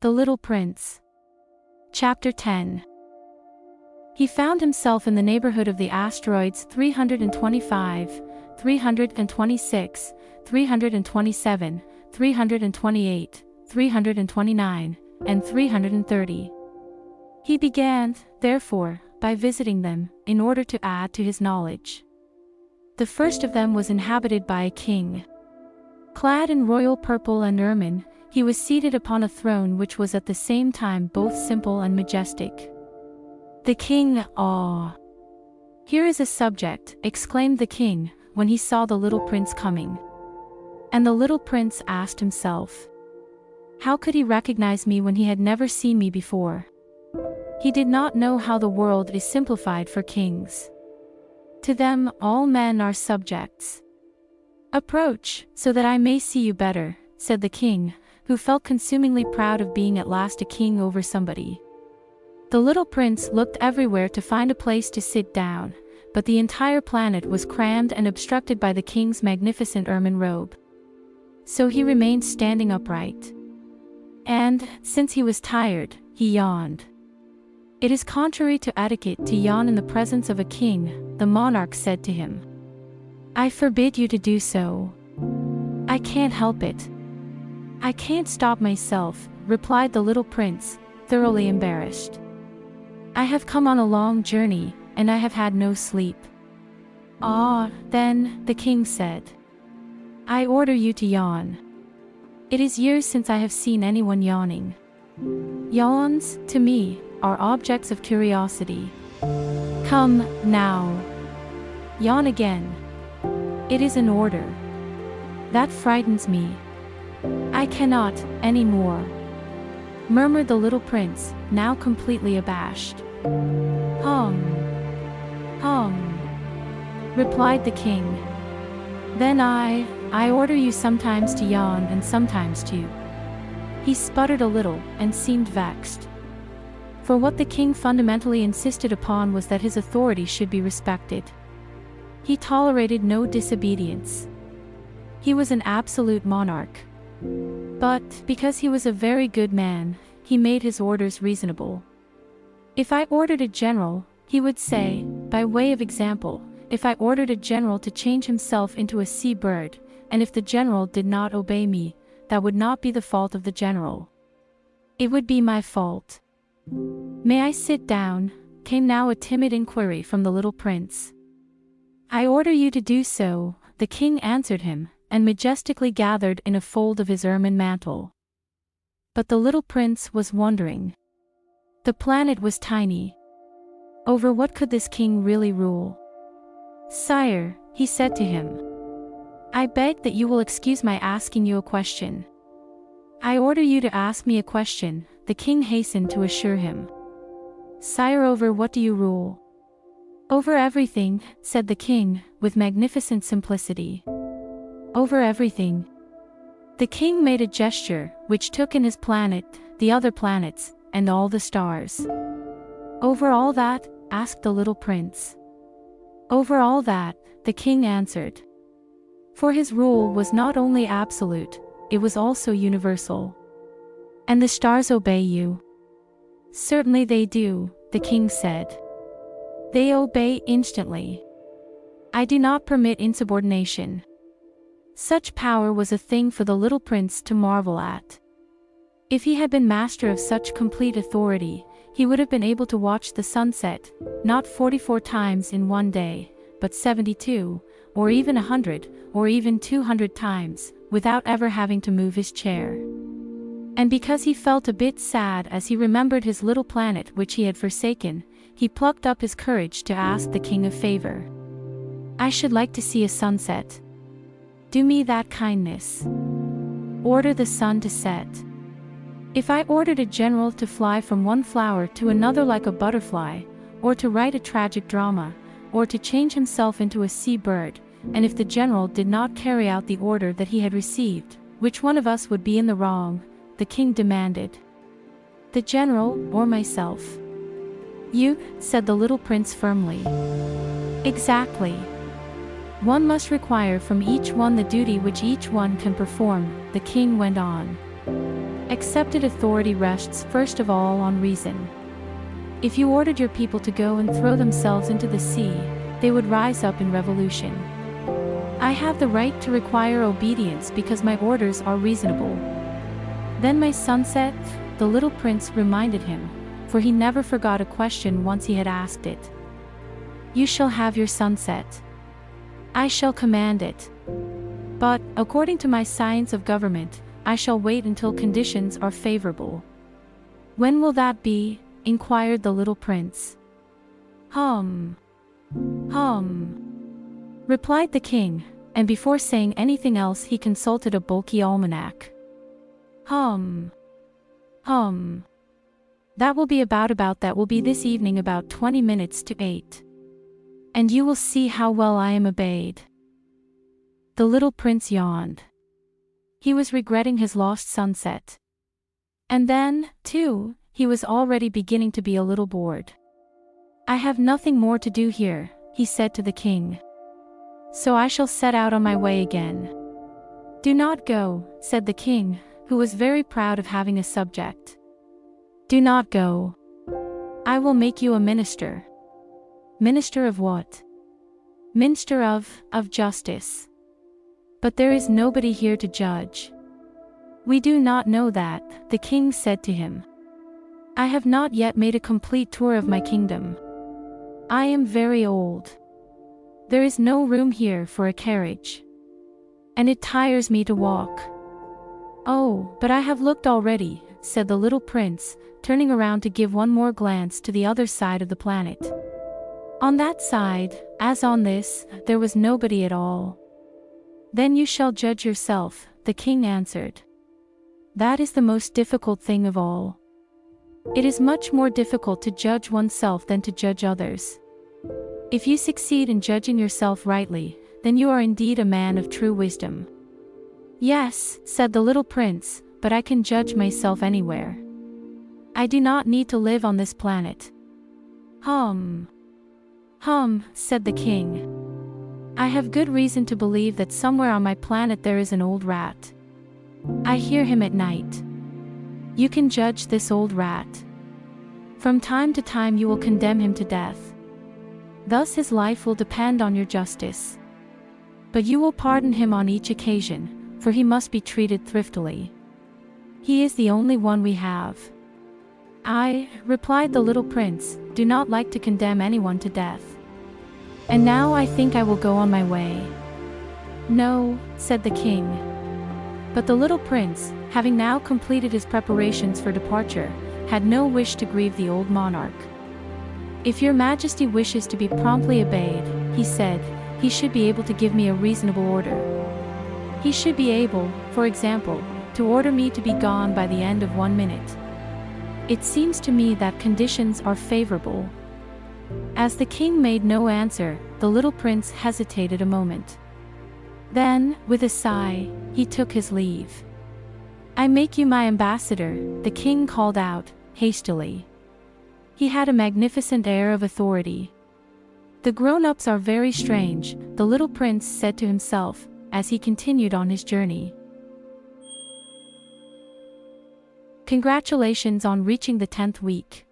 The Little Prince. Chapter 10. He found himself in the neighborhood of the asteroids 325, 326, 327, 328, 329, and 330. He began, therefore, by visiting them, in order to add to his knowledge. The first of them was inhabited by a king. Clad in royal purple and ermine, he was seated upon a throne which was at the same time both simple and majestic. The king, "Ah! Here is a subject," exclaimed the king, when he saw the little prince coming. And the little prince asked himself, how could he recognize me when he had never seen me before? He did not know how the world is simplified for kings. To them, all men are subjects. "Approach, so that I may see you better," said the king, who felt consumingly proud of being at last a king over somebody. The little prince looked everywhere to find a place to sit down, but the entire planet was crammed and obstructed by the king's magnificent ermine robe. So he remained standing upright. And, since he was tired, he yawned. "It is contrary to etiquette to yawn in the presence of a king," the monarch said to him. "I forbid you to do so." "I can't help it. I can't stop myself," replied the little prince, thoroughly embarrassed. "I have come on a long journey, and I have had no sleep." "Ah, then," the king said, "I order you to yawn. It is years since I have seen anyone yawning. Yawns, to me, are objects of curiosity. Come, now. Yawn again. It is an order. That frightens me. I cannot, any more," murmured the little prince, now completely abashed. "Hum, hum," replied the king. "Then I order you sometimes to yawn and sometimes to." He sputtered a little and seemed vexed. For what the king fundamentally insisted upon was that his authority should be respected. He tolerated no disobedience. He was an absolute monarch. But, because he was a very good man, he made his orders reasonable. If I ordered a general, he would say, by way of example, if I ordered a general to change himself into a sea bird, and if the general did not obey me, that would not be the fault of the general. It would be my fault. "May I sit down?" came now a timid inquiry from the little prince. "I order you to do so," the king answered him, and majestically gathered in a fold of his ermine mantle. But the little prince was wondering. The planet was tiny. Over what could this king really rule? "Sire," he said to him, "I beg that you will excuse my asking you a question." "I order you to ask me a question," the king hastened to assure him. "Sire, over what do you rule?" "Over everything," said the king, with magnificent simplicity. "Over everything." The king made a gesture, which took in his planet, the other planets, and all the stars. "Over all that?" asked the little prince. "Over all that," the king answered. For his rule was not only absolute, it was also universal. "And the stars obey you?" "Certainly they do," the king said. "They obey instantly. I do not permit insubordination." Such power was a thing for the little prince to marvel at. If he had been master of such complete authority, he would have been able to watch the sunset, not 44 times in one day, but 72, or even 100, or even 200 times, without ever having to move his chair. And because he felt a bit sad as he remembered his little planet which he had forsaken, he plucked up his courage to ask the king a favor. "I should like to see a sunset. Do me that kindness. Order the sun to set." If I ordered a general to fly from one flower to another like a butterfly, or to write a tragic drama, or to change himself into a sea bird, and if the general did not carry out the order that he had received, which one of us would be in the wrong? The king demanded. "The general, or myself?" "You," said the little prince firmly. "Exactly. One must require from each one the duty which each one can perform," the king went on. Accepted authority rests first of all on reason. If you ordered your people to go and throw themselves into the sea, they would rise up in revolution. I have the right to require obedience because my orders are reasonable. Then my sunset, the little prince reminded him, for he never forgot a question once he had asked it. You shall have your sunset. I shall command it. But, according to my science of government, I shall wait until conditions are favorable. When will that be? Inquired the little prince. Hum, replied the king, and before saying anything else he consulted a bulky almanac. Hum. That will be that will be this evening about 20 minutes to 8. And you will see how well I am obeyed. The little prince yawned. He was regretting his lost sunset. And then, too, he was already beginning to be a little bored. I have nothing more to do here, he said to the king. So I shall set out on my way again. Do not go, said the king, who was very proud of having a subject. Do not go. I will make you a minister. Minister of what? Minister of justice. But there is nobody here to judge. We do not know that, the king said to him. I have not yet made a complete tour of my kingdom. I am very old. There is no room here for a carriage. And it tires me to walk. Oh, but I have looked already, said the little prince, turning around to give one more glance to the other side of the planet. On that side, as on this, there was nobody at all. Then you shall judge yourself, the king answered. That is the most difficult thing of all. It is much more difficult to judge oneself than to judge others. If you succeed in judging yourself rightly, then you are indeed a man of true wisdom. Yes, said the little prince, but I can judge myself anywhere. I do not need to live on this planet. Hum, said the king. I have good reason to believe that somewhere on my planet there is an old rat. I hear him at night. You can judge this old rat. From time to time you will condemn him to death. Thus his life will depend on your justice. But you will pardon him on each occasion, for he must be treated thriftily. He is the only one we have. I, replied the little prince, do not like to condemn anyone to death. And now I think I will go on my way. No, said the king. But the little prince, having now completed his preparations for departure, had no wish to grieve the old monarch. If your majesty wishes to be promptly obeyed, he said, he should be able to give me a reasonable order. He should be able, for example, to order me to be gone by the end of 1 minute. It seems to me that conditions are favorable. As the king made no answer, the little prince hesitated a moment. Then, with a sigh, he took his leave. I make you my ambassador, the king called out, hastily. He had a magnificent air of authority. The grown-ups are very strange, the little prince said to himself, as he continued on his journey. Congratulations on reaching the 10th week.